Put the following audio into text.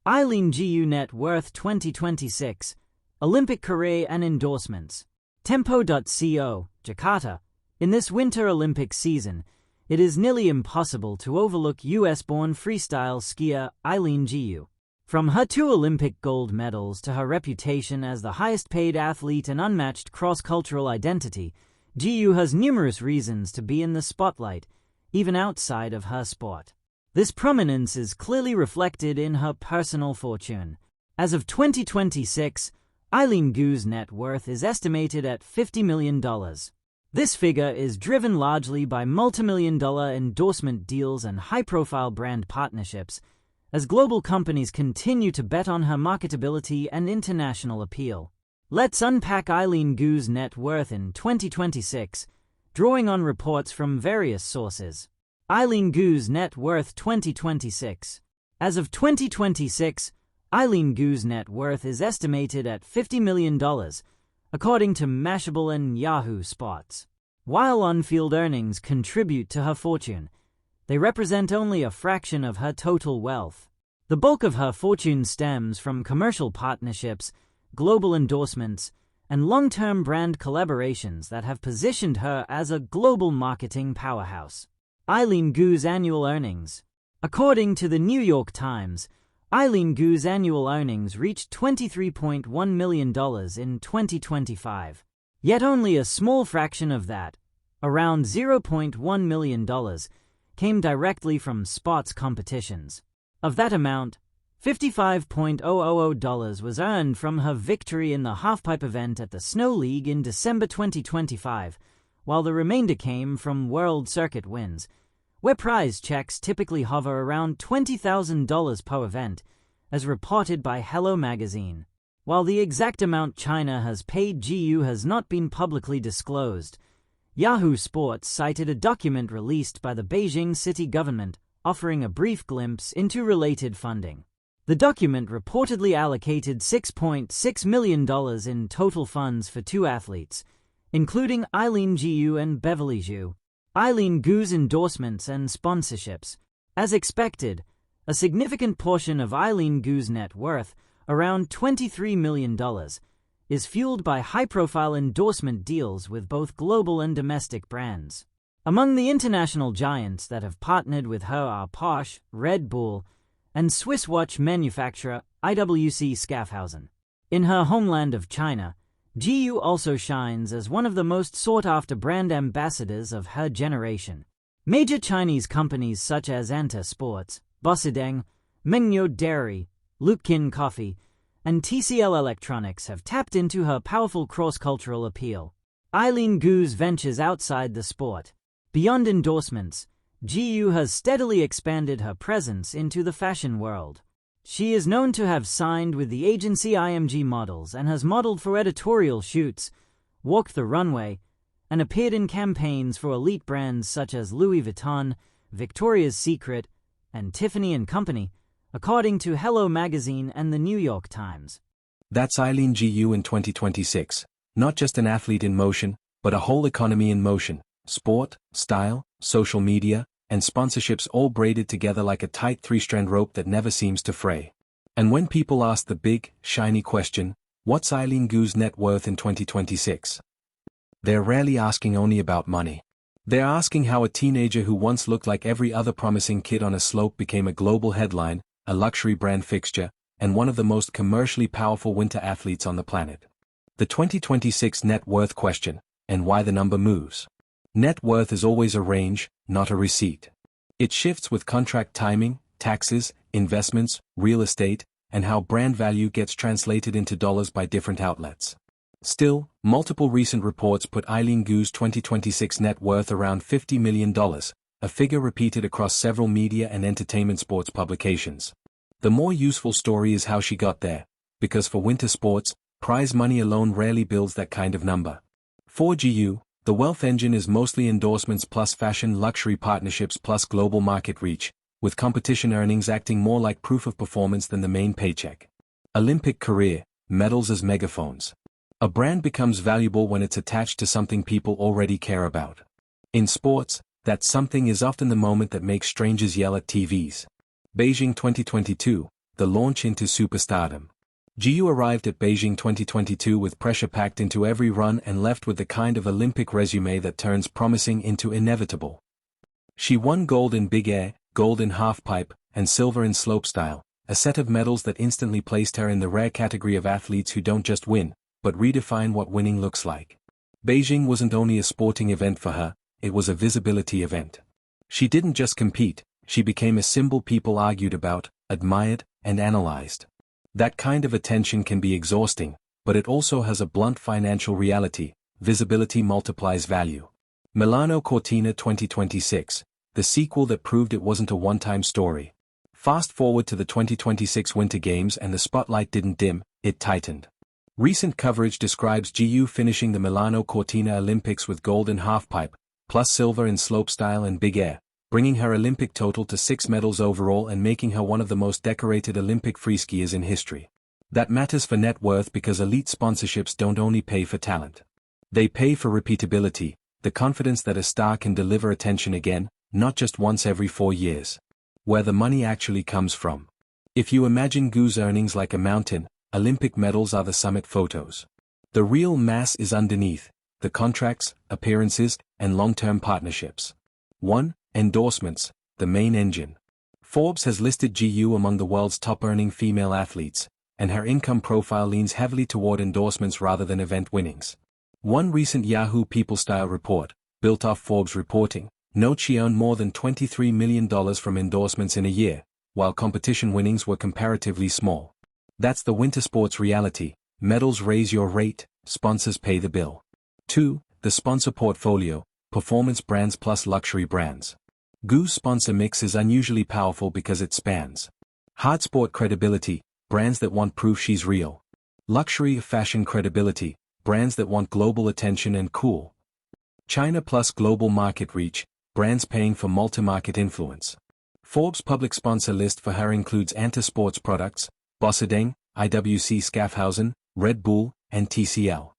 Eileen Gu net worth 2026, Olympic career and endorsements. Tempo.co, Jakarta. In this Winter Olympic season, it is nearly impossible to overlook US-born freestyle skier Eileen Gu. From her 2 Olympic gold medals to her reputation as the highest-paid athlete and unmatched cross-cultural identity, Gu has numerous reasons to be in the spotlight, even outside of her sport. This prominence is clearly reflected in her personal fortune. As of 2026, Eileen Gu's net worth is estimated at $50 million. This figure is driven largely by multimillion-dollar endorsement deals and high-profile brand partnerships, as global companies continue to bet on her marketability and international appeal. Let's unpack Eileen Gu's net worth in 2026, drawing on reports from various sources. Eileen Gu's net worth 2026. As of 2026, Eileen Gu's net worth is estimated at $50 million, according to Mashable and Yahoo Sports. While on-field earnings contribute to her fortune, they represent only a fraction of her total wealth. The bulk of her fortune stems from commercial partnerships, global endorsements, and long-term brand collaborations that have positioned her as a global marketing powerhouse. Eileen Gu's annual earnings. According to the New York Times, Eileen Gu's annual earnings reached $23.1 million in 2025. Yet only a small fraction of that, around $0.1 million, came directly from sports competitions. Of that amount, $55,000 was earned from her victory in the halfpipe event at the Snow League in December 2025, while the remainder came from World Circuit wins, where prize checks typically hover around $20,000 per event, as reported by Hello Magazine. While the exact amount China has paid Gu has not been publicly disclosed, Yahoo Sports cited a document released by the Beijing city government offering a brief glimpse into related funding. The document reportedly allocated $6.6 million in total funds for 2 athletes, including Eileen Gu and Beverly Zhu. Eileen Gu's endorsements and sponsorships. As expected, a significant portion of Eileen Gu's net worth, around $23 million, is fueled by high-profile endorsement deals with both global and domestic brands. Among the international giants that have partnered with her are Porsche, Red Bull, and Swiss watch manufacturer IWC Schaffhausen. In her homeland of China, Gu also shines as one of the most sought-after brand ambassadors of her generation. Major Chinese companies such as Anta Sports, Bosideng, Mengniu Dairy, Luckin Coffee, and TCL Electronics have tapped into her powerful cross-cultural appeal. Eileen Gu's ventures outside the sport. Beyond endorsements, Gu has steadily expanded her presence into the fashion world. She is known to have signed with the agency IMG Models and has modeled for editorial shoots, walked the runway, and appeared in campaigns for elite brands such as Louis Vuitton, Victoria's Secret, and Tiffany & Company, according to Hello Magazine and the New York Times. That's Eileen Gu in 2026. Not just an athlete in motion, but a whole economy in motion. Sport, style, social media, and sponsorships all braided together like a tight 3-strand rope that never seems to fray. And when people ask the big, shiny question, what's Eileen Gu's net worth in 2026? They're rarely asking only about money. They're asking how a teenager who once looked like every other promising kid on a slope became a global headline, a luxury brand fixture, and one of the most commercially powerful winter athletes on the planet. The 2026 net worth question, and why the number moves. Net worth is always a range, not a receipt. It shifts with contract timing, taxes, investments, real estate, and how brand value gets translated into dollars by different outlets. Still, multiple recent reports put Eileen Gu's 2026 net worth around $50 million, a figure repeated across several media and entertainment sports publications. The more useful story is how she got there, because for winter sports, prize money alone rarely builds that kind of number. For Gu, the wealth engine is mostly endorsements plus fashion luxury partnerships plus global market reach, with competition earnings acting more like proof of performance than the main paycheck. Olympic career, medals as megaphones. A brand becomes valuable when it's attached to something people already care about. In sports, that something is often the moment that makes strangers yell at TVs. Beijing 2022, the launch into superstardom. Gu arrived at Beijing 2022 with pressure packed into every run and left with the kind of Olympic resume that turns promising into inevitable. She won gold in big air, gold in halfpipe, and silver in slopestyle, a set of medals that instantly placed her in the rare category of athletes who don't just win, but redefine what winning looks like. Beijing wasn't only a sporting event for her, it was a visibility event. She didn't just compete, she became a symbol people argued about, admired, and analyzed. That kind of attention can be exhausting, but it also has a blunt financial reality: visibility multiplies value. Milano Cortina 2026, the sequel that proved it wasn't a one-time story. Fast forward to the 2026 Winter Games and the spotlight didn't dim, it tightened. Recent coverage describes Gu finishing the Milano Cortina Olympics with gold in halfpipe, plus silver in slopestyle and big air, bringing her Olympic total to 6 medals overall and making her one of the most decorated Olympic freeskiers in history. That matters for net worth because elite sponsorships don't only pay for talent. They pay for repeatability, the confidence that a star can deliver attention again, not just once every 4 years. Where the money actually comes from. If you imagine Gu's earnings like a mountain, Olympic medals are the summit photos. The real mass is underneath: the contracts, appearances, and long-term partnerships. 1. Endorsements, the main engine. Forbes has listed Gu among the world's top-earning female athletes, and her income profile leans heavily toward endorsements rather than event winnings. One recent Yahoo People-style report, built off Forbes reporting, notes she earned more than $23 million from endorsements in a year, while competition winnings were comparatively small. That's the winter sports reality: medals raise your rate, sponsors pay the bill. 2. The sponsor portfolio, performance brands plus luxury brands. Gu's sponsor mix is unusually powerful because it spans hard sport credibility, brands that want proof she's real. Luxury fashion credibility, brands that want global attention and cool. China plus global market reach, brands paying for multi-market influence. Forbes' public sponsor list for her includes Anta Sports Products, Bossedeng, IWC Schaffhausen, Red Bull, and TCL.